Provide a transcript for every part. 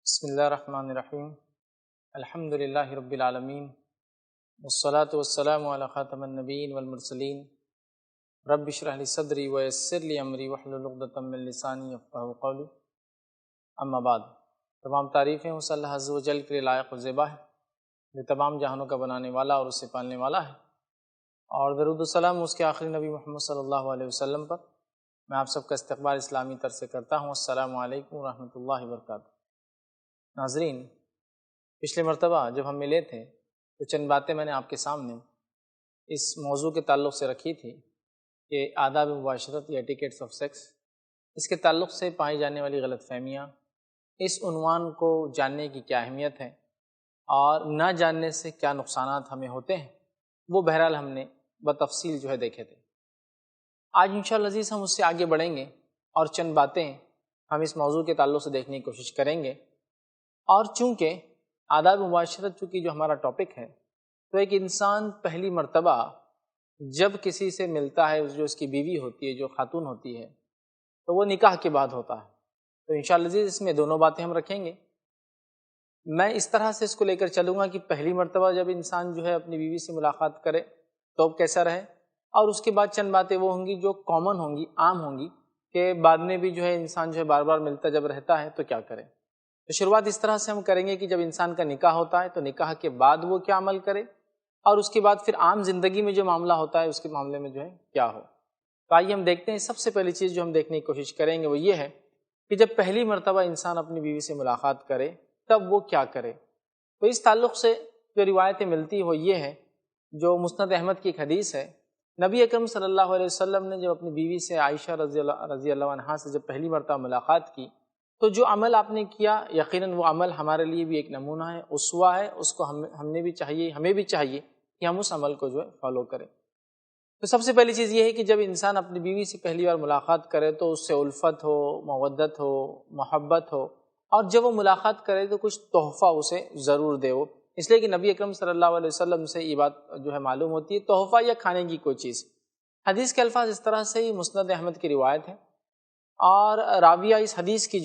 بسم اللہ الرحمن الرحیم الحمد للہ رب العالمین والصلاة والسلام علی خاتم النبیین والمرسلین رب اشرح لی صدری ویسر لی امری واحلل عقدۃ من لسانی یفقہوا قولی اما بعد۔ تمام تعریفیں اس اللہ عز و جل کے لیے لائق و زیبا ہے جو تمام جہانوں کا بنانے والا اور اسے پالنے والا ہے، اور درود و سلام اس کے آخری نبی محمد صلی اللہ علیہ وسلم پر۔ میں آپ سب کا استقبال اسلامی طرز سے کرتا ہوں۔ السلام علیکم ورحمۃ اللہ وبرکاتہ۔ ناظرین، پچھلے مرتبہ جب ہم ملے تھے تو چند باتیں میں نے آپ کے سامنے اس موضوع کے تعلق سے رکھی تھی کہ آداب مباشرت یا ایٹیکیٹس آف سیکس، اس کے تعلق سے پائی جانے والی غلط فہمیاں، اس عنوان کو جاننے کی کیا اہمیت ہے اور نہ جاننے سے کیا نقصانات ہمیں ہوتے ہیں، وہ بہرحال ہم نے بتفصیل دیکھے تھے۔ آج انشاءاللہ عزیز ہم اس سے آگے بڑھیں گے اور چند باتیں ہم اس موضوع کے تعلق سے دیکھنے کی کوشش کریں گے۔ اور چونکہ آداب مباشرت جو ہمارا ٹاپک ہے، تو ایک انسان پہلی مرتبہ جب کسی سے ملتا ہے، جو اس کی بیوی ہوتی ہے، جو خاتون ہوتی ہے، تو وہ نکاح کے بعد ہوتا ہے۔ تو انشاءاللہ عزیز اس میں دونوں باتیں ہم رکھیں گے۔ میں اس طرح سے اس کو لے کر چلوں گا کہ پہلی مرتبہ جب انسان اپنی بیوی سے ملاقات کرے تو کیسا رہے، اور اس کے بعد چند باتیں وہ ہوں گی جو کامن ہوں گی، عام ہوں گی، کہ بعد میں بھی انسان بار بار ملتا جب رہتا ہے تو کیا کرے۔ تو شروعات اس طرح سے ہم کریں گے کہ جب انسان کا نکاح ہوتا ہے تو نکاح کے بعد وہ کیا عمل کرے، اور اس کے بعد پھر عام زندگی میں جو معاملہ ہوتا ہے اس کے معاملے میں کیا ہو۔ تو آئیے ہم دیکھتے ہیں۔ سب سے پہلی چیز جو ہم دیکھنے کی کوشش کریں گے وہ یہ ہے کہ جب پہلی مرتبہ انسان اپنی بیوی سے ملاقات کرے تب وہ کیا کرے۔ تو اس تعلق سے جو روایتیں ملتی وہ یہ ہے، جو مسند احمد کی ایک حدیث ہے، نبی اکرم صلی اللہ علیہ وسلم نے جب اپنی بیوی سے عائشہ رضی اللہ عنہا سے جب پہلی مرتبہ ملاقات کی تو جو عمل آپ نے کیا، یقیناً وہ عمل ہمارے لیے بھی ایک نمونہ ہے، اسوہ ہے، اس کو ہمیں بھی چاہیے کہ ہم اس عمل کو فالو کریں۔ تو سب سے پہلی چیز یہ ہے کہ جب انسان اپنی بیوی سے پہلی بار ملاقات کرے تو اس سے الفت ہو، مودت ہو، محبت ہو، اور جب وہ ملاقات کرے تو کچھ تحفہ اسے ضرور دے وہ، اس لیے کہ نبی اکرم صلی اللہ علیہ وسلم سے یہ بات معلوم ہوتی ہے، تحفہ یا کھانے کی کوئی چیز۔ حدیث کے الفاظ اس طرح سے ہی مسند احمد کی روایت ہے، اور راویہ اس حدیث کی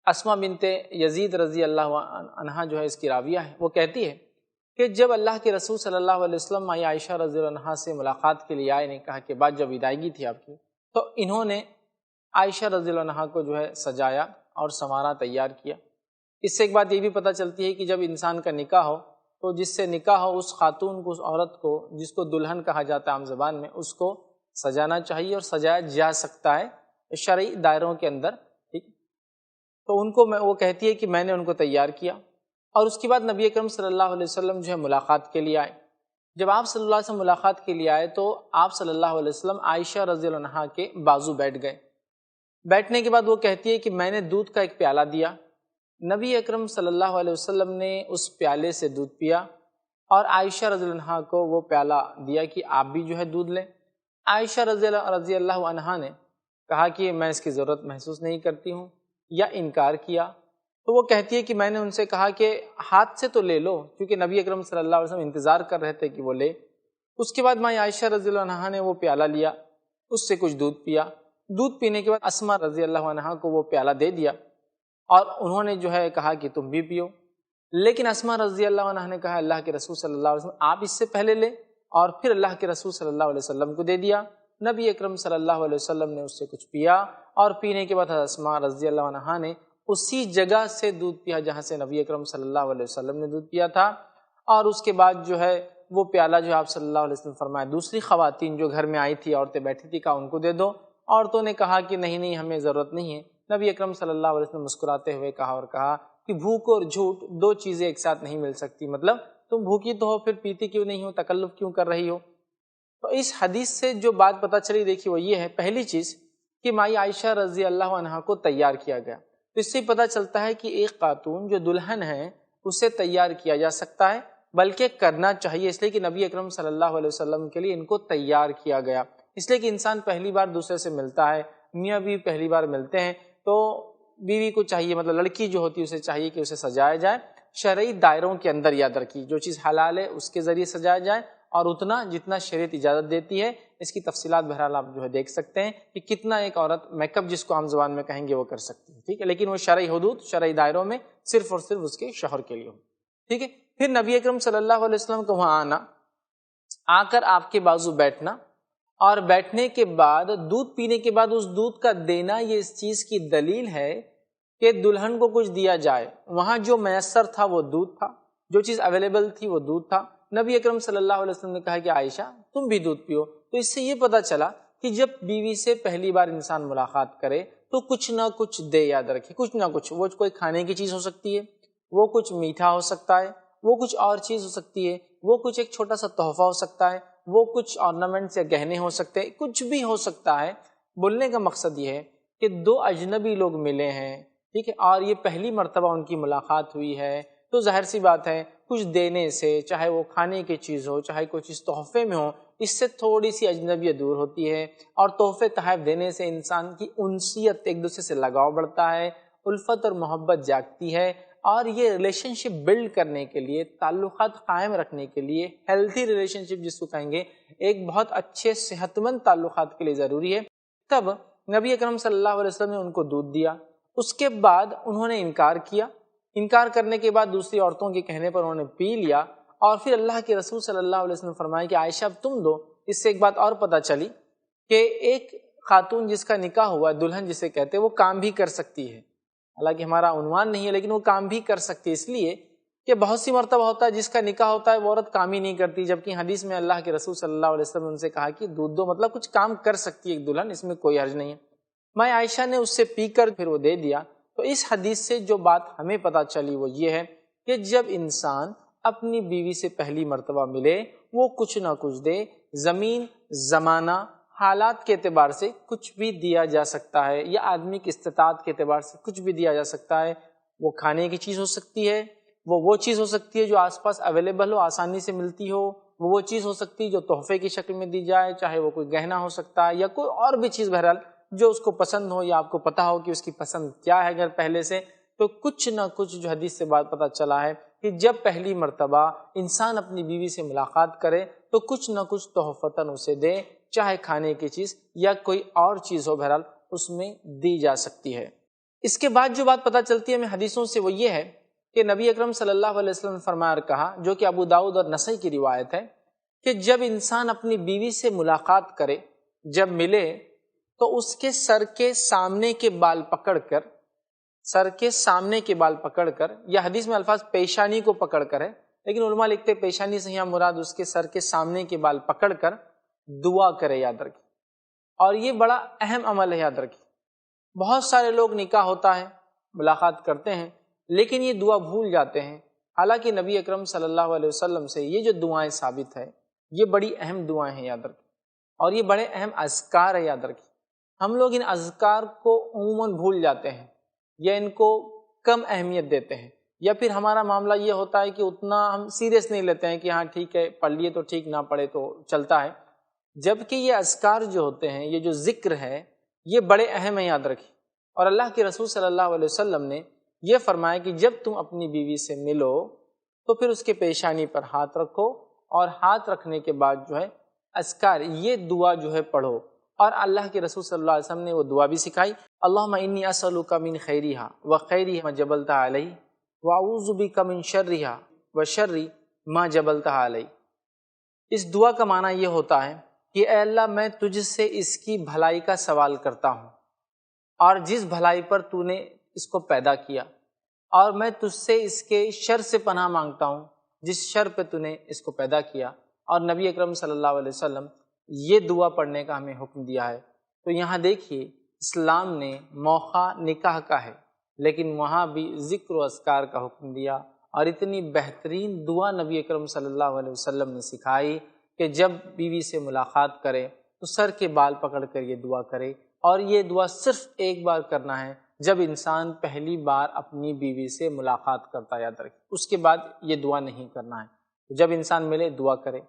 اسما بنت یزید رضی اللہ عنہا اس کی راویہ ہے، وہ کہتی ہے کہ جب اللہ کے رسول صلی اللہ علیہ وسلم عائشہ رضی اللہ عنہا سے ملاقات کے لیے آئے، نکاح کے بعد جب ودائیگی تھی آپ کی، تو انہوں نے عائشہ رضی اللہ عنہا کو سجایا اور سنوارا، تیار کیا۔ اس سے ایک بات یہ بھی پتہ چلتی ہے کہ جب انسان کا نکاح ہو تو جس سے نکاح ہو اس خاتون کو، اس عورت کو جس کو دلہن کہا جاتا ہے عام زبان میں، اس کو سجانا چاہیے، اور سجایا جا سکتا ہے شرعی دائروں کے اندر، ٹھیک۔ تو ان کو وہ کہتی ہے کہ میں نے ان کو تیار کیا، اور اس کے بعد نبی اکرم صلی اللہ علیہ وسلم ملاقات کے لیے آئے۔ جب آپ صلی اللہ علیہ وسلم ملاقات کے لیے آئے تو آپ صلی اللہ علیہ وسلم عائشہ رضی اللہ عنہا کے بازو بیٹھ گئے۔ بیٹھنے کے بعد وہ کہتی ہے کہ میں نے دودھ کا ایک پیالہ دیا، نبی اکرم صلی اللہ علیہ وسلم نے اس پیالے سے دودھ پیا، اور عائشہ رضی اللہ عنہا کو وہ پیالہ دیا کہ آپ بھی دودھ لیں۔ عائشہ رضی اللہ عنہا نے کہا کہ میں اس کی ضرورت محسوس نہیں کرتی ہوں، یا انکار کیا۔ تو وہ کہتی ہے کہ میں نے ان سے کہا کہ ہاتھ سے تو لے لو، کیونکہ نبی اکرم صلی اللہ علیہ وسلم انتظار کر رہے تھے کہ وہ لے۔ اس کے بعد ماں عائشہ رضی اللہ عنہا نے وہ پیالہ لیا، اس سے کچھ دودھ پیا۔ دودھ پینے کے بعد اسما رضی اللہ عنہا کو وہ پیالہ دے دیا، اور انہوں نے کہا کہ تم بھی پیو۔ لیکن اسما رضی اللہ عنہا نے کہا اللہ کے رسول صلی اللہ علیہ وسلم آپ اس سے پہلے لیں، اور پھر اللہ کے رسول صلی اللہ علیہ وسلم کو دے دیا۔ نبی اکرم صلی اللہ علیہ وسلم نے اس سے کچھ پیا، اور پینے کے بعد اسما رضی اللہ عنہا نے اسی جگہ سے دودھ پیا جہاں سے نبی اکرم صلی اللہ علیہ وسلم نے دودھ پیا تھا۔ اور اس کے بعد وہ پیالہ آپ صلی اللہ علیہ وسلم فرمایا دوسری خواتین جو گھر میں آئی تھی، عورتیں بیٹھی تھی، کہا ان کو دے دو۔ عورتوں نے کہا کہ نہیں ہمیں ضرورت نہیں ہے۔ نبی اکرم صلی اللہ علیہ وسلم مسکراتے ہوئے کہا کہ بھوک اور جھوٹ دو چیزیں ایک ساتھ نہیں مل سکتی، مطلب تم بھوکی تو ہو، پھر پیتی کیوں نہیں ہو، تکلف کیوں کر رہی ہو۔ تو اس حدیث سے جو بات پتہ چلی، دیکھیے وہ یہ ہے، پہلی چیز کہ مائی عائشہ رضی اللہ عنہا کو تیار کیا گیا۔ تو اس سے پتہ چلتا ہے کہ ایک خاتون جو دلہن ہے اسے تیار کیا جا سکتا ہے، بلکہ کرنا چاہیے، اس لیے کہ نبی اکرم صلی اللہ علیہ وسلم کے لیے ان کو تیار کیا گیا۔ اس لیے کہ انسان پہلی بار دوسرے سے ملتا ہے، میاں بیوی پہلی بار ملتے ہیں، تو بیوی کو چاہیے، مطلب لڑکی جو ہوتی ہے اسے چاہیے کہ اسے سجایا جائے شرعی دائروں کے اندر، یاد رکھیے جو چیز حلال ہے اس کے ذریعے سجایا جائے، اور اتنا جتنا شریعت اجازت دیتی ہے. اس کی تفصیلات بہرحال آپ جو ہے دیکھ سکتے ہیں کہ کتنا ایک عورت میک اپ جس کو عام زبان میں کہیں گے وہ کر سکتی ہے. ٹھیک ہے, لیکن وہ شرعی حدود شرعی دائروں میں صرف اور صرف اس کے شوہر کے لیے ہو. ٹھیک ہے, پھر نبی اکرم صلی اللہ علیہ وسلم کو وہاں آنا, آ کر آپ کے بازو بیٹھنا, اور بیٹھنے کے بعد دودھ پینے کے بعد اس دودھ کا دینا یہ اس چیز کی دلیل ہے کہ دلہن کو کچھ دیا جائے. وہاں جو میسر تھا وہ دودھ تھا, جو چیز اویلیبل تھی وہ دودھ تھا. نبی اکرم صلی اللہ علیہ وسلم نے کہا کہ عائشہ تم بھی دودھ پیو. تو اس سے یہ پتہ چلا کہ جب بیوی سے پہلی بار انسان ملاقات کرے تو کچھ نہ کچھ دے, یاد رکھے کچھ نہ کچھ. وہ کوئی کھانے کی چیز ہو سکتی ہے, وہ کچھ میٹھا ہو سکتا ہے, وہ کچھ اور چیز ہو سکتی ہے, وہ کچھ ایک چھوٹا سا تحفہ ہو سکتا ہے, وہ کچھ آرنامنٹس یا گہنے ہو سکتے ہیں, کچھ بھی ہو سکتا ہے. بولنے کا مقصد یہ ہے کہ دو اجنبی لوگ ملے ہیں, ٹھیک ہے, اور یہ پہلی مرتبہ ان کی ملاقات ہوئی ہے, تو ظاہر سی بات ہے کچھ دینے سے, چاہے وہ کھانے کی چیز ہو چاہے کوئی چیز تحفے میں ہو, اس سے تھوڑی سی اجنبیت دور ہوتی ہے. اور تحفے تحائف دینے سے انسان کی انسیت, ایک دوسرے سے لگاؤ بڑھتا ہے, الفت اور محبت جاگتی ہے, اور یہ ریلیشن شپ بلڈ کرنے کے لیے, تعلقات قائم رکھنے کے لیے, ہیلتھی ریلیشن شپ جس کو کہیں گے, ایک بہت اچھے صحت مند تعلقات کے لیے ضروری ہے. تب نبی اکرم صلی اللہ علیہ وسلم نے ان کو دودھ دیا. اس کے بعد انہوں نے انکار کیا, انکار کرنے کے بعد دوسری عورتوں کے کہنے پر انہوں نے پی لیا, اور پھر اللہ کے رسول صلی اللہ علیہ وسلم نے فرمایا کہ عائشہ اب تم دو. اس سے ایک بات اور پتہ چلی کہ ایک خاتون جس کا نکاح ہوا, دلہن جسے کہتے ہیں, وہ کام بھی کر سکتی ہے. حالانکہ ہمارا عنوان نہیں ہے لیکن وہ کام بھی کر سکتی ہے, اس لیے کہ بہت سی مرتبہ ہوتا ہے جس کا نکاح ہوتا ہے وہ عورت کام ہی نہیں کرتی, جبکہ حدیث میں اللہ کے رسول صلی اللہ علیہ وسلم نے ان سے کہا کہ دودھ دو, مطلب کچھ کام کر سکتی ہے ایک دلہن, اس میں کوئی حرج نہیں ہے. میں عائشہ نے اس سے پی کر پھر وہ دے دیا. تو اس حدیث سے جو بات ہمیں پتہ چلی وہ یہ ہے کہ جب انسان اپنی بیوی سے پہلی مرتبہ ملے وہ کچھ نہ کچھ دے. زمین, زمانہ, حالات کے اعتبار سے کچھ بھی دیا جا سکتا ہے, یا آدمی کی استطاعت کے اعتبار سے کچھ بھی دیا جا سکتا ہے. وہ کھانے کی چیز ہو سکتی ہے, وہ چیز ہو سکتی ہے جو آس پاس اویلیبل ہو, آسانی سے ملتی ہو, وہ چیز ہو سکتی ہے جو تحفے کی شکل میں دی جائے, چاہے وہ کوئی گہنا ہو سکتا ہے یا کوئی اور بھی چیز, بہرحال جو اس کو پسند ہو یا آپ کو پتہ ہو کہ اس کی پسند کیا ہے اگر پہلے سے. تو کچھ نہ کچھ جو حدیث سے بات پتہ چلا ہے کہ جب پہلی مرتبہ انسان اپنی بیوی سے ملاقات کرے تو کچھ نہ کچھ تحفتاً اسے دے, چاہے کھانے کی چیز یا کوئی اور چیز ہو, بہرحال اس میں دی جا سکتی ہے. اس کے بعد جو بات پتہ چلتی ہے ہمیں حدیثوں سے وہ یہ ہے کہ نبی اکرم صلی اللہ علیہ وسلم نے فرمایا اور کہا, جو کہ ابو داؤد اور نسائی کی روایت ہے, کہ جب انسان اپنی بیوی سے ملاقات کرے, جب ملے تو اس کے سر کے سامنے کے بال پکڑ کر, سر کے سامنے کے بال پکڑ کر, یا حدیث میں الفاظ پیشانی کو پکڑ کر ہے, لیکن علماء لکھتے پیشانی سے یہاں مراد اس کے سر کے سامنے کے بال پکڑ کر دعا کرے, یاد رکھیں. اور یہ بڑا اہم عمل ہے, یاد رکھیں. بہت سارے لوگ نکاح ہوتا ہے, ملاقات کرتے ہیں, لیکن یہ دعا بھول جاتے ہیں. حالانکہ نبی اکرم صلی اللہ علیہ وسلم سے یہ جو دعائیں ثابت ہے یہ بڑی اہم دعائیں ہیں, یاد رکھیں, اور یہ بڑے اہم اذکار ہیں, یاد رکھیں. ہم لوگ ان اذکار کو عموماً بھول جاتے ہیں یا ان کو کم اہمیت دیتے ہیں, یا پھر ہمارا معاملہ یہ ہوتا ہے کہ اتنا ہم سیریس نہیں لیتے ہیں کہ ہاں ٹھیک ہے پڑھ لیے تو ٹھیک, نہ پڑھے تو چلتا ہے. جبکہ یہ اذکار جو ہوتے ہیں, یہ جو ذکر ہے, یہ بڑے اہم ہیں, یاد رکھیں. اور اللہ کے رسول صلی اللہ علیہ وسلم نے یہ فرمایا کہ جب تم اپنی بیوی سے ملو تو پھر اس کے پیشانی پر ہاتھ رکھو, اور ہاتھ رکھنے کے بعد جو ہے اذکار, یہ دعا جو ہے پڑھو. اور اللہ کے رسول صلی اللہ علیہ وسلم نے وہ دعا بھی سکھائی, اللہم انی اسألک من خیرہا وخیر ما جبلتہا علیہ واعوذ بک من شرہا وشر ما جبلتہا علیہ. اس دعا کا معنی یہ ہوتا ہے کہ اے اللہ میں تجھ سے اس کی بھلائی کا سوال کرتا ہوں, اور جس بھلائی پر تو نے اس کو پیدا کیا, اور میں تجھ سے اس کے شر سے پناہ مانگتا ہوں جس شر پہ تو نے اس کو پیدا کیا. اور نبی اکرم صلی اللہ علیہ وسلم یہ دعا پڑھنے کا ہمیں حکم دیا ہے. تو یہاں دیکھیے اسلام نے موقع نکاح کا ہے لیکن وہاں بھی ذکر و اذکار کا حکم دیا, اور اتنی بہترین دعا نبی اکرم صلی اللہ علیہ وسلم نے سکھائی کہ جب بیوی سے ملاقات کرے تو سر کے بال پکڑ کر یہ دعا کرے. اور یہ دعا صرف ایک بار کرنا ہے جب انسان پہلی بار اپنی بیوی سے ملاقات کرتا, یاد رکھے. اس کے بعد یہ دعا نہیں کرنا ہے. جب انسان ملے دعا کرے,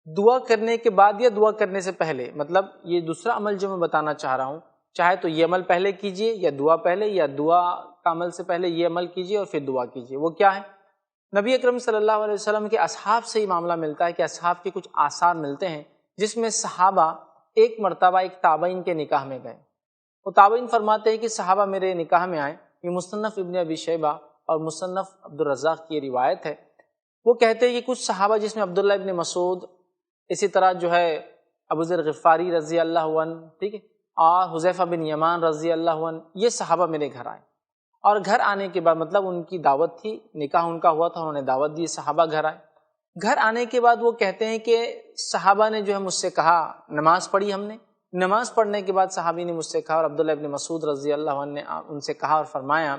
دعا کرنے کے بعد یا دعا کرنے سے پہلے, مطلب یہ دوسرا عمل جو میں بتانا چاہ رہا ہوں, چاہے تو یہ عمل پہلے کیجئے یا دعا پہلے, یا دعا کا عمل سے پہلے یہ عمل کیجئے اور پھر دعا کیجئے. وہ کیا ہے؟ نبی اکرم صلی اللہ علیہ وسلم کے اصحاب سے یہ معاملہ ملتا ہے کہ اصحاب کے کچھ آثار ملتے ہیں جس میں صحابہ ایک مرتبہ ایک تابعین کے نکاح میں گئے. وہ تابعین فرماتے ہیں کہ صحابہ میرے نکاح میں آئے. یہ مصنف ابن ابی شیبہ اور مصنف عبدالرزاق کی روایت ہے. وہ کہتے ہیں کہ کچھ صحابہ جس میں عبداللہ ابن مسعود، اسی طرح جو ہے ابو ذر غفاری رضی اللہ عنہ، ٹھیک ہے، اور حذیفہ بن یمان رضی اللہ عنہ، یہ صحابہ میرے گھر آئے. اور گھر آنے کے بعد مطلب ان کی دعوت تھی، نکاح ان کا ہوا تھا، انہوں نے دعوت دی، صحابہ گھر آئے. گھر آنے کے بعد وہ کہتے ہیں کہ صحابہ نے جو ہے مجھ سے کہا، نماز پڑھی ہم نے. نماز پڑھنے کے بعد صحابی نے مجھ سے کہا، اور عبداللہ ابن مسعود رضی اللہ عنہ نے ان سے کہا اور فرمایا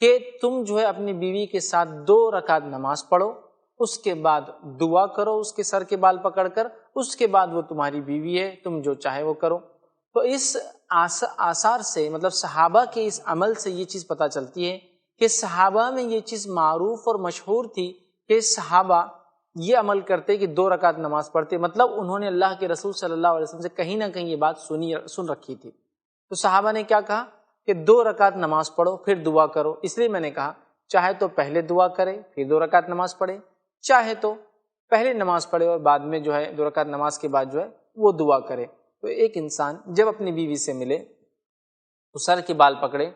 کہ تم جو ہے اپنی بیوی کے ساتھ 2 رکعت نماز پڑھو، اس کے بعد دعا کرو اس کے سر کے بال پکڑ کر، اس کے بعد وہ تمہاری بیوی ہے، تم جو چاہے وہ کرو. تو اس آثار سے مطلب صحابہ کے اس عمل سے یہ چیز پتہ چلتی ہے کہ صحابہ میں یہ چیز معروف اور مشہور تھی کہ صحابہ یہ عمل کرتے کہ 2 رکعت نماز پڑھتے. مطلب انہوں نے اللہ کے رسول صلی اللہ علیہ وسلم سے کہیں نہ کہیں یہ بات سن رکھی تھی. تو صحابہ نے کیا کہا کہ 2 رکعت نماز پڑھو پھر دعا کرو. اس لیے میں نے کہا چاہے تو پہلے دعا کرے پھر 2 رکعت نماز پڑھے، چاہے تو پہلے نماز پڑھے اور بعد میں جو ہے 2 رکعت نماز کے بعد جو ہے وہ دعا کرے. تو ایک انسان جب اپنی بیوی سے ملے تو سر کے بال پکڑے،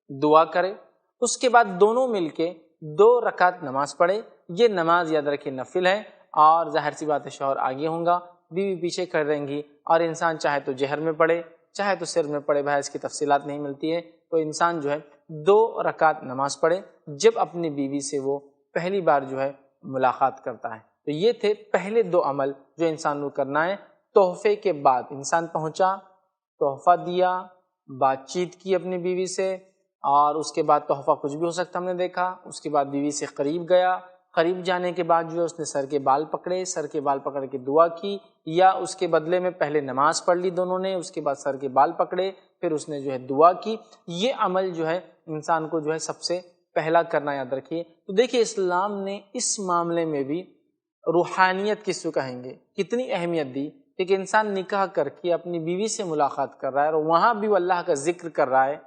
دعا کرے، اس کے بعد دونوں مل کے 2 رکعت نماز پڑھے. یہ نماز یاد رکھیں نفل ہے، اور ظاہر سی بات ہے شوہر آگے ہوں گا، بیوی پیچھے کر رہیں گی، اور انسان چاہے تو جہر میں پڑھے چاہے تو سر میں پڑھے. بھائی اس کی تفصیلات نہیں ملتی ہے. تو انسان جو ہے 2 رکعت نماز پڑھے جب اپنی بیوی سے وہ پہلی بار جو ہے ملاقات کرتا ہے. تو یہ تھے پہلے 2 عمل جو انسان کو کرنا ہے. تحفے کے بعد انسان پہنچا، تحفہ دیا، بات چیت کی اپنی بیوی سے، اور اس کے بعد تحفہ کچھ بھی ہو سکتا ہم نے دیکھا. اس کے بعد بیوی سے قریب گیا، قریب جانے کے بعد جو ہے اس نے سر کے بال پکڑے، سر کے بال پکڑ کے دعا کی، یا اس کے بدلے میں پہلے نماز پڑھ لی دونوں نے، اس کے بعد سر کے بال پکڑے، پھر اس نے جو ہے دعا کی. یہ عمل جو ہے انسان کو جو ہے سب سے پہلا کرنا یاد رکھیے. تو دیکھیے اسلام نے اس معاملے میں بھی روحانیت کس کو کہیں گے کتنی اہمیت دی کہ انسان نکاح کر کے اپنی بیوی سے ملاقات کر رہا ہے اور وہاں بھی وہ اللہ کا ذکر کر رہا ہے،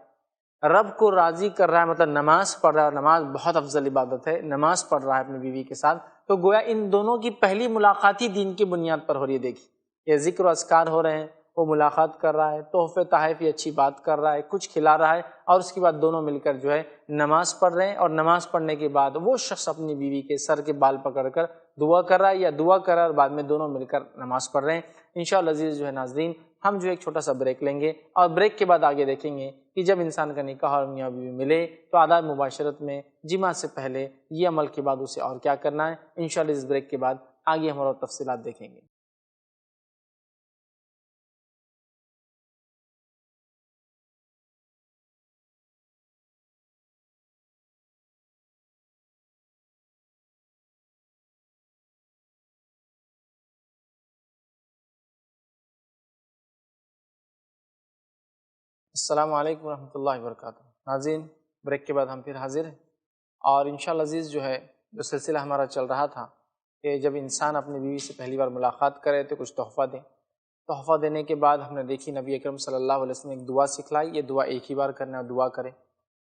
رب کو راضی کر رہا ہے، مطلب نماز پڑھ رہا ہے. نماز بہت افضل عبادت ہے، نماز پڑھ رہا ہے اپنی بیوی کے ساتھ. تو گویا ان دونوں کی پہلی ملاقات ہی دین کی بنیاد پر ہو رہی ہے. دیکھیے یہ ذکر و اذکار ہو رہے ہیں، وہ ملاقات کر رہا ہے، تحفے تحائف اچھی بات کر رہا ہے، کچھ کھلا رہا ہے، اور اس کے بعد دونوں مل کر جو ہے نماز پڑھ رہے ہیں. اور نماز پڑھنے کے بعد وہ شخص اپنی بیوی کے سر کے بال پکڑ کر دعا کر رہا ہے، یا دعا کر رہا ہے اور بعد میں دونوں مل کر نماز پڑھ رہے ہیں. انشاءاللہ عزیز جو ہے ناظرین، ہم جو ایک چھوٹا سا بریک لیں گے، اور بریک کے بعد آگے دیکھیں گے کہ جب انسان کا نکاح اور میاں بیوی ملے تو آداب مباشرت میں جمعہ سے پہلے یہ عمل کے بعد اسے اور کیا کرنا ہے. انشاءاللہ اس بریک کے بعد آگے ہم اور تفصیلات دیکھیں گے. السلام علیکم ورحمۃ اللہ وبرکاتہ. ناظرین، بریک کے بعد ہم پھر حاضر ہیں، اور انشاءاللہ عزیز جو ہے جو سلسلہ ہمارا چل رہا تھا کہ جب انسان اپنی بیوی سے پہلی بار ملاقات کرے تو کچھ تحفہ دیں. تحفہ دینے کے بعد ہم نے دیکھی نبی اکرم صلی اللہ علیہ وسلم نے ایک دعا سکھلائی. یہ دعا ایک ہی بار کرنا ہے، دعا کرے.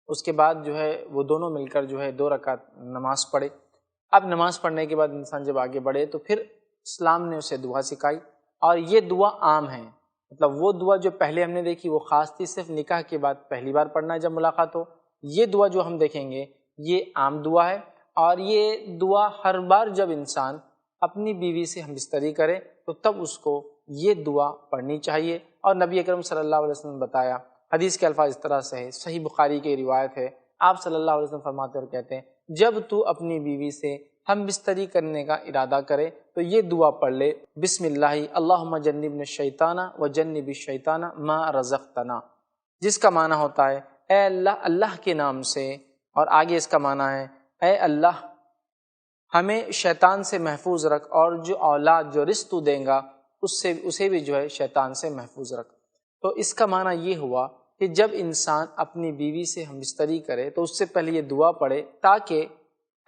اس کے بعد جو ہے وہ دونوں مل کر جو ہے 2 رکعت نماز پڑھے. اب نماز پڑھنے کے بعد انسان جب آگے بڑھے تو پھر اسلام نے اسے دعا سکھائی، اور یہ دعا عام ہے. مطلب وہ دعا جو پہلے ہم نے دیکھی وہ خاص تھی، صرف نکاح کے بعد پہلی بار پڑھنا ہے جب ملاقات ہو. یہ دعا جو ہم دیکھیں گے یہ عام دعا ہے، اور یہ دعا ہر بار جب انسان اپنی بیوی سے ہم بستری کرے تو تب اس کو یہ دعا پڑھنی چاہیے. اور نبی اکرم صلی اللہ علیہ وسلم نے بتایا، حدیث کے الفاظ اس طرح سے ہے، صحیح بخاری کی روایت ہے، آپ صلی اللہ علیہ وسلم فرماتے اور کہتے ہیں جب تو اپنی بیوی سے ہم بستری کرنے کا ارادہ کرے تو یہ دعا پڑھ لے، بسم اللہ اللہم جنبنا الشیطان و جنب الشیطان ما رزقتنا، جس کا معنی ہوتا ہے اے اللہ، اللہ کے نام سے، اور آگے اس کا معنی ہے اے اللہ ہمیں شیطان سے محفوظ رکھ، اور جو اولاد جو رزق تو دیں گا اسے بھی جو ہے شیطان سے محفوظ رکھ. تو اس کا معنی یہ ہوا کہ جب انسان اپنی بیوی سے ہم بستری کرے تو اس سے پہلے یہ دعا پڑھے، تاکہ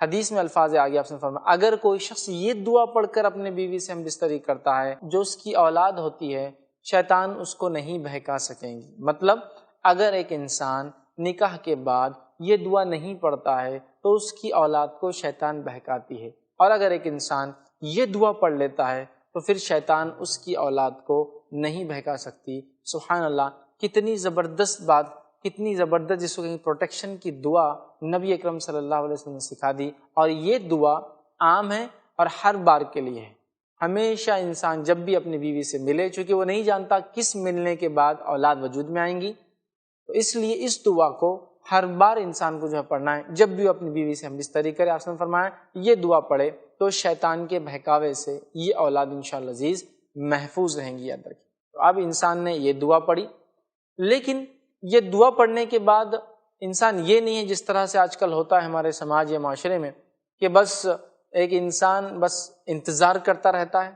حدیث میں الفاظ آگے آپ نے فرمایا اگر کوئی شخص یہ دعا پڑھ کر اپنے بیوی سے ہم بستری کرتا ہے، جو اس کی اولاد ہوتی ہے شیطان اس کو نہیں بہکا سکیں گی. مطلب اگر ایک انسان نکاح کے بعد یہ دعا نہیں پڑھتا ہے تو اس کی اولاد کو شیطان بہکاتی ہے، اور اگر ایک انسان یہ دعا پڑھ لیتا ہے تو پھر شیطان اس کی اولاد کو نہیں بہکا سکتی۔ سبحان اللہ، کتنی زبردست بات، کتنی زبردست جس کو کہیں پروٹیکشن کی دعا نبی اکرم صلی اللہ علیہ وسلم نے سکھا دی، اور یہ دعا عام ہے اور ہر بار کے لیے ہے۔ ہمیشہ انسان جب بھی اپنی بیوی سے ملے، چونکہ وہ نہیں جانتا کس ملنے کے بعد اولاد وجود میں آئیں گی، تو اس لیے اس دعا کو ہر بار انسان کو جو ہے پڑھنا ہے۔ جب بھی وہ اپنی بیوی سے ہم بستری کرے، آپ نے فرمایا یہ دعا پڑھے تو شیطان کے بہکاوے سے یہ اولاد انشاءاللہ عزیز محفوظ رہیں گی، یاد رکھیں۔ تو اب انسان نے یہ دعا پڑھی، لیکن یہ دعا پڑھنے کے بعد انسان یہ نہیں ہے جس طرح سے آج کل ہوتا ہے ہمارے سماج یا معاشرے میں کہ بس ایک انسان بس انتظار کرتا رہتا ہے،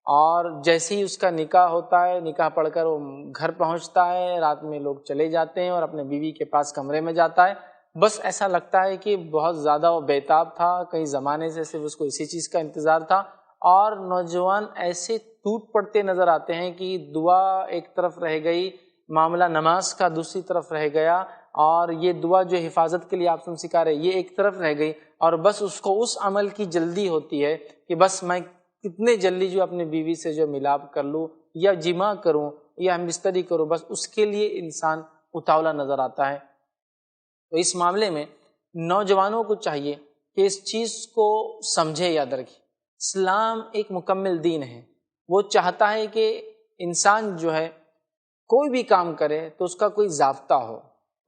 اور جیسے ہی اس کا نکاح ہوتا ہے، نکاح پڑھ کر وہ گھر پہنچتا ہے، رات میں لوگ چلے جاتے ہیں اور اپنے بیوی کے پاس کمرے میں جاتا ہے، بس ایسا لگتا ہے کہ بہت زیادہ وہ بیتاب تھا، کئی زمانے سے صرف اس کو اسی چیز کا انتظار تھا۔ اور نوجوان ایسے ٹوٹ پڑتے نظر آتے ہیں کہ دعا ایک طرف رہ گئی، معاملہ نماز کا دوسری طرف رہ گیا، اور یہ دعا جو حفاظت کے لیے آپ سے سکھا رہے یہ ایک طرف رہ گئی، اور بس اس کو اس عمل کی جلدی ہوتی ہے کہ بس میں کتنے جلدی جو اپنی بیوی سے جو ملاپ کر لوں یا جماع کروں یا ہم بستری کروں، بس اس کے لیے انسان اتاولا نظر آتا ہے۔ تو اس معاملے میں نوجوانوں کو چاہیے کہ اس چیز کو سمجھے، یاد رکھے اسلام ایک مکمل دین ہے۔ وہ چاہتا ہے کہ انسان جو ہے کوئی بھی کام کرے تو اس کا کوئی ضابطہ ہو،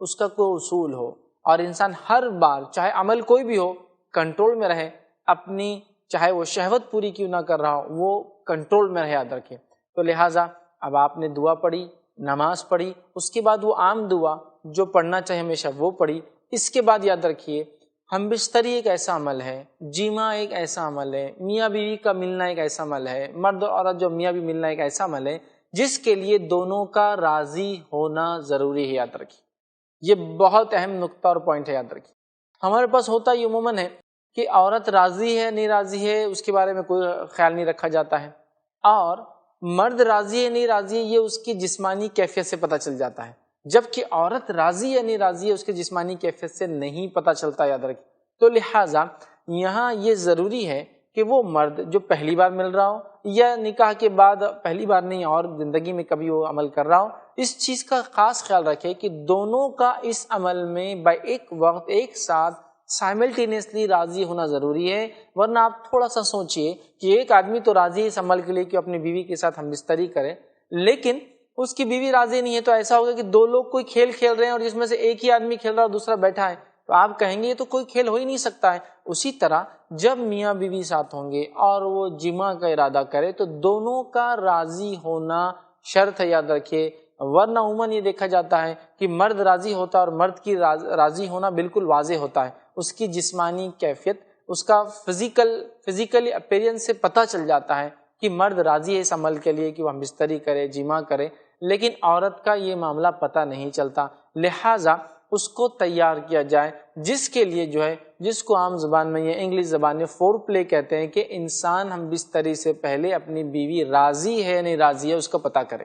اس کا کوئی اصول ہو، اور انسان ہر بار چاہے عمل کوئی بھی ہو کنٹرول میں رہے، اپنی چاہے وہ شہوت پوری کیوں نہ کر رہا ہو وہ کنٹرول میں رہے، یاد رکھے۔ تو لہٰذا اب آپ نے دعا پڑھی، نماز پڑھی، اس کے بعد وہ عام دعا جو پڑھنا چاہے ہمیشہ وہ پڑھی۔ اس کے بعد یاد رکھیے ہم بستری ایک ایسا عمل ہے، جماع ایک ایسا عمل ہے، میاں بیوی کا ملنا ایک ایسا عمل ہے، مرد اور عورت جو میاں بیوی ملنا ایک ایسا عمل ہے جس کے لیے دونوں کا راضی ہونا ضروری ہے، یاد رکھیے۔ یہ بہت اہم نقطہ اور پوائنٹ ہے، یاد رکھیے۔ ہمارے پاس ہوتا یہ عموماً ہے کہ عورت راضی ہے نہیں راضی ہے اس کے بارے میں کوئی خیال نہیں رکھا جاتا ہے، اور مرد راضی ہے نہیں راضی ہے یہ اس کی جسمانی کیفیت سے پتہ چل جاتا ہے، جبکہ عورت راضی ہے نہیں راضی ہے اس کی جسمانی کیفیت سے نہیں پتہ چلتا، یاد رکھیں۔ تو لہٰذا یہاں یہ ضروری ہے کہ وہ مرد جو پہلی بار مل رہا ہو یا نکاح کے بعد پہلی بار نہیں اور زندگی میں کبھی وہ عمل کر رہا ہو، اس چیز کا خاص خیال رکھے کہ دونوں کا اس عمل میں ایک وقت ایک ساتھ سائملٹینیسلی راضی ہونا ضروری ہے۔ ورنہ آپ تھوڑا سا سوچئے کہ ایک آدمی تو راضی ہے اس عمل کے لیے کہ اپنی بیوی کے ساتھ ہم بستری کرے، لیکن اس کی بیوی راضی نہیں ہے، تو ایسا ہوگا کہ دو لوگ کوئی کھیل کھیل رہے ہیں اور جس میں سے ایک ہی آدمی کھیل رہا ہے اور دوسرا بیٹھا ہے، تو آپ کہیں گے یہ تو کوئی کھیل ہو ہی نہیں سکتا ہے۔ اسی طرح جب میاں بیوی ساتھ ہوں گے اور وہ جماع کا ارادہ کرے تو دونوں کا راضی ہونا شرط ہے، یاد رکھیے۔ ورنہ عموماً یہ دیکھا جاتا ہے کہ مرد راضی ہوتا ہے اور مرد کی راضی ہونا بالکل واضح ہوتا ہے، اس کی جسمانی کیفیت، اس کا فزیکلی اپیرنس سے پتہ چل جاتا ہے کہ مرد راضی ہے اس عمل کے لیے کہ وہ ہم بستری کرے، جماع کرے، لیکن عورت کا یہ معاملہ پتہ نہیں چلتا۔ لہٰذا اس کو تیار کیا جائے، جس کے لیے جو ہے جس کو عام زبان میں یا انگلش زبان میں فور پلے کہتے ہیں، کہ انسان ہم بستری سے پہلے اپنی بیوی راضی ہے نہیں راضی ہے اس کا پتہ کرے۔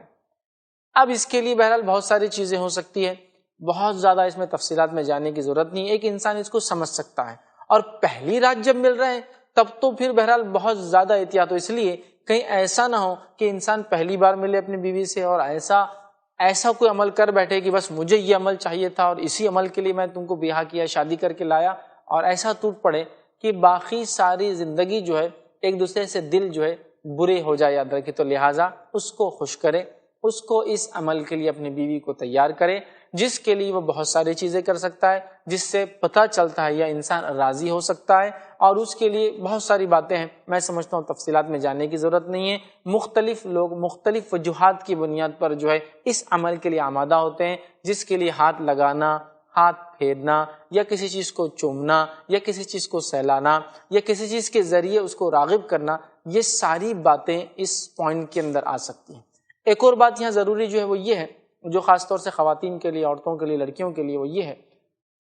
اب اس کے لیے بہرحال بہت ساری چیزیں ہو سکتی ہیں، بہت زیادہ اس میں تفصیلات میں جانے کی ضرورت نہیں ہے، ایک انسان اس کو سمجھ سکتا ہے۔ اور پہلی رات جب مل رہے ہیں تب تو پھر بہرحال بہت زیادہ احتیاط ہو، اس لیے کہیں ایسا نہ ہو کہ انسان پہلی بار ملے اپنی بیوی سے اور ایسا کوئی عمل کر بیٹھے کہ بس مجھے یہ عمل چاہیے تھا اور اسی عمل کے لیے میں تم کو بیاہ کیا، شادی کر کے لایا، اور ایسا ٹوٹ پڑے کہ باقی ساری زندگی جو ہے ایک دوسرے سے دل جو ہے برے ہو جائے، یاد رکھے۔ تو لہٰذا اس کو خوش کرے، اس کو اس عمل کے لیے اپنی بیوی کو تیار کرے، جس کے لیے وہ بہت ساری چیزیں کر سکتا ہے، جس سے پتہ چلتا ہے یا انسان راضی ہو سکتا ہے، اور اس کے لیے بہت ساری باتیں ہیں، میں سمجھتا ہوں تفصیلات میں جانے کی ضرورت نہیں ہے۔ مختلف لوگ مختلف وجوہات کی بنیاد پر جو ہے اس عمل کے لیے آمادہ ہوتے ہیں، جس کے لیے ہاتھ لگانا، ہاتھ پھیرنا، یا کسی چیز کو چومنا، یا کسی چیز کو سہلانا، یا کسی چیز کے ذریعے اس کو راغب کرنا، یہ ساری باتیں اس پوائنٹ کے اندر آ سکتی ہیں۔ ایک اور بات یہاں ضروری جو ہے وہ یہ ہے، جو خاص طور سے خواتین کے لیے، عورتوں کے لیے، لڑکیوں کے لیے، وہ یہ ہے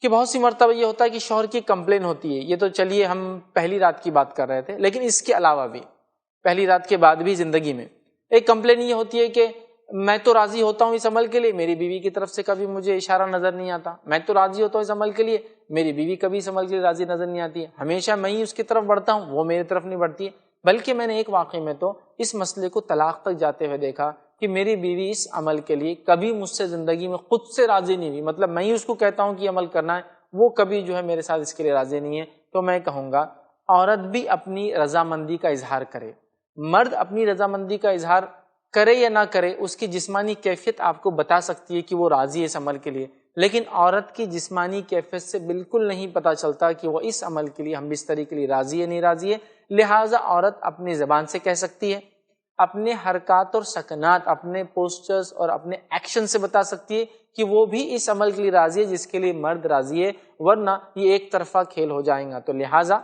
کہ بہت سی مرتبہ یہ ہوتا ہے کہ شوہر کی کمپلین ہوتی ہے۔ یہ تو چلیے ہم پہلی رات کی بات کر رہے تھے، لیکن اس کے علاوہ بھی پہلی رات کے بعد بھی زندگی میں ایک کمپلین یہ ہوتی ہے کہ میں تو راضی ہوتا ہوں اس عمل کے لیے، میری بیوی کی طرف سے کبھی مجھے اشارہ نظر نہیں آتا، میں تو راضی ہوتا ہوں اس عمل کے لیے، میری بیوی کبھی اس عمل کے لیے راضی نظر نہیں آتی ہے، ہمیشہ میں ہی اس کی طرف بڑھتا ہوں، وہ میری طرف نہیں بڑھتی ہے، بلکہ میں نے ایک واقعے میں تو اس مسئلے کو طلاق تک جاتے ہوئے دیکھا کہ میری بیوی اس عمل کے لیے کبھی مجھ سے زندگی میں خود سے راضی نہیں ہوئی، مطلب میں ہی اس کو کہتا ہوں کہ یہ عمل کرنا ہے، وہ کبھی جو ہے میرے ساتھ اس کے لیے راضی نہیں ہے۔ تو میں کہوں گا عورت بھی اپنی رضامندی کا اظہار کرے، مرد اپنی رضامندی کا اظہار کرے یا نہ کرے، اس کی جسمانی کیفیت آپ کو بتا سکتی ہے کہ وہ راضی ہے اس عمل کے لیے، لیکن عورت کی جسمانی کیفیت سے بالکل نہیں پتہ چلتا کہ وہ اس عمل کے لیے ہم بستری کے لیے راضی ہے نہیں راضی ہے۔ لہٰذا عورت اپنی زبان سے کہہ سکتی ہے، اپنے حرکات اور سکنات، اپنے پوسچرز اور اپنے ایکشن سے بتا سکتی ہے کہ وہ بھی اس عمل کے لیے راضی ہے جس کے لیے مرد راضی ہے، ورنہ یہ ایک طرفہ کھیل ہو جائے گا۔ تو لہٰذا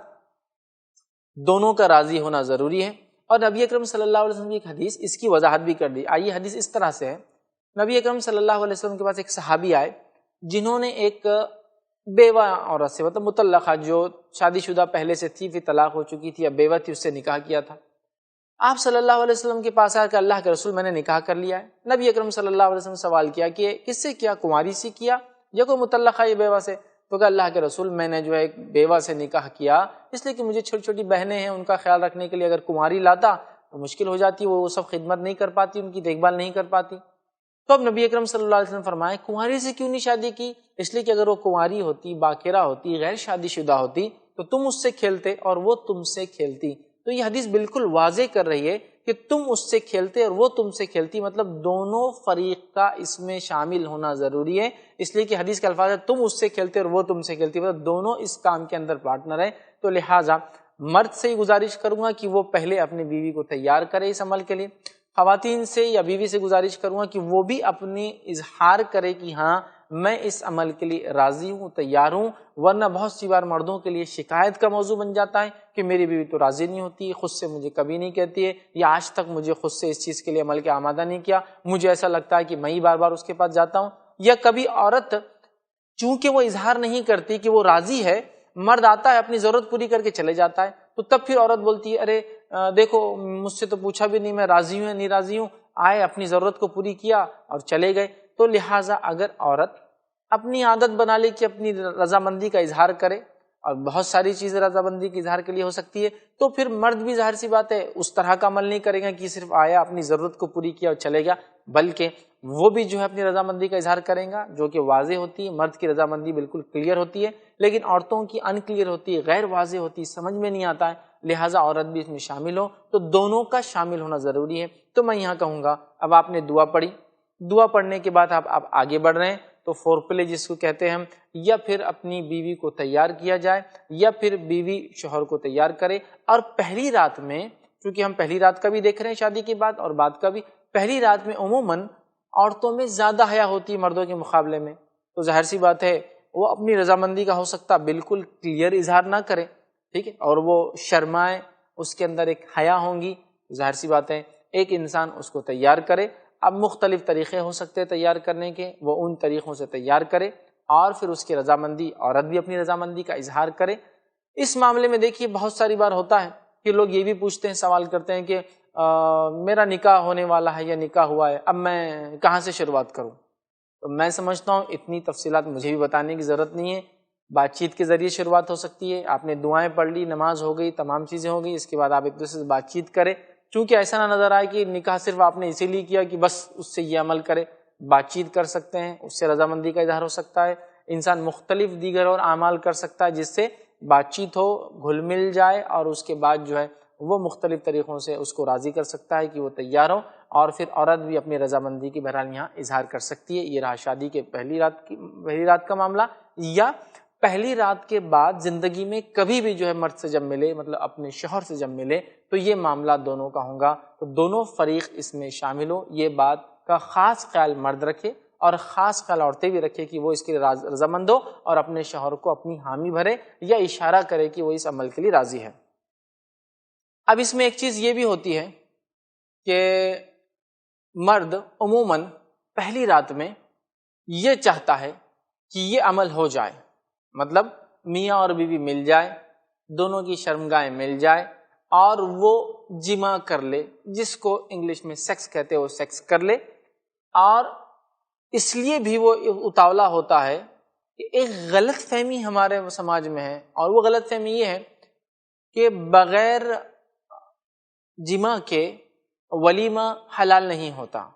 دونوں کا راضی ہونا ضروری ہے۔ اور نبی اکرم صلی اللہ علیہ وسلم کی ایک حدیث اس کی وضاحت بھی کر دی۔ آئیے حدیث اس طرح سے ہے، نبی اکرم صلی اللہ علیہ وسلم کے پاس ایک صحابی آئے جنہوں نے ایک بیوہ عورت سے، مطلب مطلقہ جو شادی شدہ پہلے سے تھی پھر طلاق ہو چکی تھی، اب بیوہ تھی، اس سے نکاح کیا تھا۔ آپ صلی اللہ علیہ وسلم کے پاس آ کر اللہ کے رسول میں نے نکاح کر لیا ہے۔ نبی اکرم صلی اللہ علیہ وسلم نے سوال کیا کہ کس سے کیا، کنواری سے کیا یا کوئی مطلقہ یا بیوہ سے؟ تو کہ اللہ کے رسول میں نے جو ہے ایک بیوہ سے نکاح کیا، اس لیے کہ مجھے چھوٹی چھوٹی بہنیں ہیں، ان کا خیال رکھنے کے لیے اگر کنواری لاتا تو مشکل ہو جاتی، وہ سب خدمت نہیں کر پاتی، ان کی دیکھ بھال نہیں کر پاتی۔ تو اب نبی اکرم صلی اللہ علیہ وسلم فرمائے کنواری سے کیوں نہیں شادی کی؟ اس لیے کہ اگر وہ کنواری ہوتی، باکرہ ہوتی، غیر شادی شدہ ہوتی تو تم اس سے کھیلتے اور وہ تم سے کھیلتی۔ تو یہ حدیث بالکل واضح کر رہی ہے کہ تم اس سے کھیلتے اور وہ تم سے کھیلتی، مطلب دونوں فریق کا اس میں شامل ہونا ضروری ہے، اس لیے کہ حدیث کے الفاظ ہے تم اس سے کھیلتے اور وہ تم سے کھیلتی، مطلب دونوں اس کام کے اندر پارٹنر ہیں۔ تو لہٰذا مرد سے ہی گزارش کروں گا کہ وہ پہلے اپنی بیوی کو تیار کرے اس عمل کے لیے، خواتین سے یا بیوی سے گزارش کروں گا کہ وہ بھی اپنی اظہار کرے کہ ہاں میں اس عمل کے لیے راضی ہوں، تیار ہوں، ورنہ بہت سی بار مردوں کے لیے شکایت کا موضوع بن جاتا ہے کہ میری بیوی تو راضی نہیں ہوتی، خود سے مجھے کبھی نہیں کہتی ہے، یا آج تک مجھے خود سے اس چیز کے لیے عمل کے آمادہ نہیں کیا، مجھے ایسا لگتا ہے کہ میں ہی بار بار اس کے پاس جاتا ہوں۔ یا کبھی عورت چونکہ وہ اظہار نہیں کرتی کہ وہ راضی ہے، مرد آتا ہے اپنی ضرورت پوری کر کے چلے جاتا ہے، تو تب پھر عورت بولتی ہے ارے دیکھو مجھ سے تو پوچھا بھی نہیں میں راضی ہوں یا نہیں راضی ہوں، آئے اپنی ضرورت کو پوری کیا اور چلے گئے۔ تو لہٰذا اگر عورت اپنی عادت بنا لے کہ اپنی رضامندی کا اظہار کرے، اور بہت ساری چیزیں رضامندی کے اظہار کے لیے ہو سکتی ہے، تو پھر مرد بھی ظاہر سی بات ہے اس طرح کا عمل نہیں کرے گا کہ صرف آیا اپنی ضرورت کو پوری کیا اور چلے گا، بلکہ وہ بھی جو ہے اپنی رضامندی کا اظہار کریں گا، جو کہ واضح ہوتی ہے۔ مرد کی رضامندی بالکل کلیئر ہوتی ہے، لیکن عورتوں کی ان کلیئر ہوتی ہے، غیر واضح ہوتی ہے، سمجھ میں نہیں آتا ہے، لہٰذا عورت بھی اس میں شامل ہو، تو دونوں کا شامل ہونا ضروری ہے۔ تو میں یہاں کہوں گا اب آپ نے دعا پڑھی، دعا پڑھنے کے بعد آپ آگے بڑھ رہے ہیں، تو فور پلے جس کو کہتے ہیں ہم، یا پھر اپنی بیوی کو تیار کیا جائے یا پھر بیوی شوہر کو تیار کرے۔ اور پہلی رات میں، چونکہ ہم پہلی رات کا بھی دیکھ رہے ہیں شادی کے بعد اور بعد کا بھی، پہلی رات میں عموماً عورتوں میں زیادہ حیا ہوتی ہے مردوں کے مقابلے میں، تو ظاہر سی بات ہے وہ اپنی رضامندی کا ہو سکتا بالکل کلیئر اظہار نہ کرے، ٹھیک ہے، اور وہ شرمائے، اس کے اندر ایک حیا ہوں گی، ظاہر سی بات ہے ایک انسان اس کو تیار کرے۔ اب مختلف طریقے ہو سکتے ہیں تیار کرنے کے، وہ ان طریقوں سے تیار کرے اور پھر اس کی رضامندی، عورت بھی اپنی رضامندی کا اظہار کرے۔ اس معاملے میں دیکھیے بہت ساری بار ہوتا ہے کہ لوگ یہ بھی پوچھتے ہیں، سوال کرتے ہیں کہ میرا نکاح ہونے والا ہے یا نکاح ہوا ہے، اب میں کہاں سے شروعات کروں؟ تو میں سمجھتا ہوں اتنی تفصیلات مجھے بھی بتانے کی ضرورت نہیں ہے، بات چیت کے ذریعے شروعات ہو سکتی ہے۔ آپ نے دعائیں پڑھ لی، نماز ہو گئی، تمام چیزیں ہو گئی، اس کے بعد آپ ایک دوسرے سے بات چیت کریں، چونکہ ایسا نہ نظر آئے کہ نکاح صرف آپ نے اسی لیے کیا کہ بس اس سے یہ عمل کرے، بات چیت کر سکتے ہیں، اس سے رضامندی کا اظہار ہو سکتا ہے، انسان مختلف دیگر اور اعمال کر سکتا ہے جس سے بات چیت ہو، گھل مل جائے، اور اس کے بعد جو ہے وہ مختلف طریقوں سے اس کو راضی کر سکتا ہے کہ وہ تیار ہو، اور پھر عورت بھی اپنی رضامندی کی بہرحال یہاں اظہار کر سکتی ہے۔ یہ رہا شادی کے پہلی رات کا معاملہ، یا پہلی رات کے بعد زندگی میں کبھی بھی جو ہے مرد سے جب ملے، مطلب اپنے شوہر سے جب ملے، تو یہ معاملہ دونوں کا ہوگا، تو دونوں فریق اس میں شامل ہو، یہ بات کا خاص خیال مرد رکھے اور خاص خیال عورتیں بھی رکھے کہ وہ اس کے لیے رضامند ہو اور اپنے شوہر کو اپنی حامی بھرے یا اشارہ کرے کہ وہ اس عمل کے لیے راضی ہے۔ اب اس میں ایک چیز یہ بھی ہوتی ہے کہ مرد عموماً پہلی رات میں یہ چاہتا ہے کہ یہ عمل ہو جائے، مطلب میاں اور بیوی مل جائے، دونوں کی شرمگاہیں مل جائے اور وہ جمع کر لے، جس کو انگلش میں سیکس کہتے ہیں، وہ سیکس کر لے، اور اس لیے بھی وہ اتاولا ہوتا ہے ایک غلط فہمی ہمارے سماج میں ہے، اور وہ غلط فہمی یہ ہے کہ بغیر جماع کے ولیمہ حلال نہیں ہوتا۔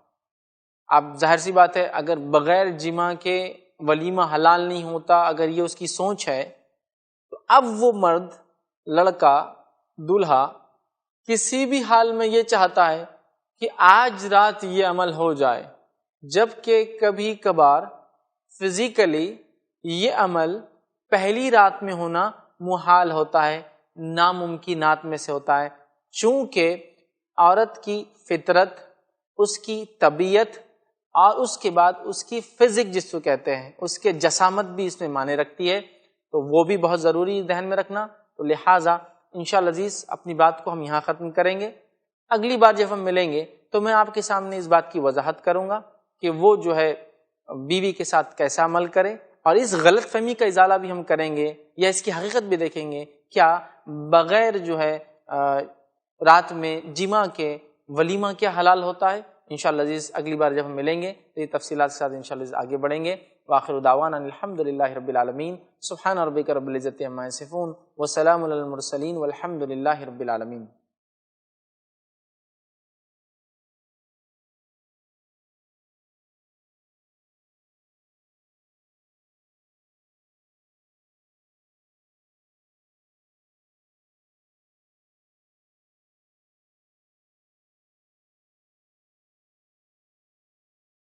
اب ظاہر سی بات ہے، اگر بغیر جماع کے ولیمہ حلال نہیں ہوتا، اگر یہ اس کی سوچ ہے، تو اب وہ مرد، لڑکا، دولہا کسی بھی حال میں یہ چاہتا ہے کہ آج رات یہ عمل ہو جائے، جبکہ کبھی کبھار فزیکلی یہ عمل پہلی رات میں ہونا محال ہوتا ہے، ناممکنات میں سے ہوتا ہے، چونکہ عورت کی فطرت، اس کی طبیعت اور اس کے بعد اس کی فزک جس کو کہتے ہیں، اس کے جسامت بھی اس میں معنی رکھتی ہے، تو وہ بھی بہت ضروری ذہن میں رکھنا۔ تو لہٰذا انشاءاللہ عزیز اپنی بات کو ہم یہاں ختم کریں گے۔ اگلی بار جب ہم ملیں گے تو میں آپ کے سامنے اس بات کی وضاحت کروں گا کہ وہ جو ہے بیوی کے ساتھ کیسا عمل کرے، اور اس غلط فہمی کا ازالہ بھی ہم کریں گے، یا اس کی حقیقت بھی دیکھیں گے، کیا بغیر جو ہے رات میں جماع کے ولیمہ کیا حلال ہوتا ہے۔ انشاءاللہ عزیز اگلی بار جب ہم ملیں گے تو یہ تفصیلات کے ساتھ انشاءاللہ عزیز آگے بڑھیں گے۔ وآخر دعوانا الحمدللہ رب العالمین، سبحان ربک رب العزۃ عما یصفون، وسلام علی المرسلین، والحمدللہ رب العالمین۔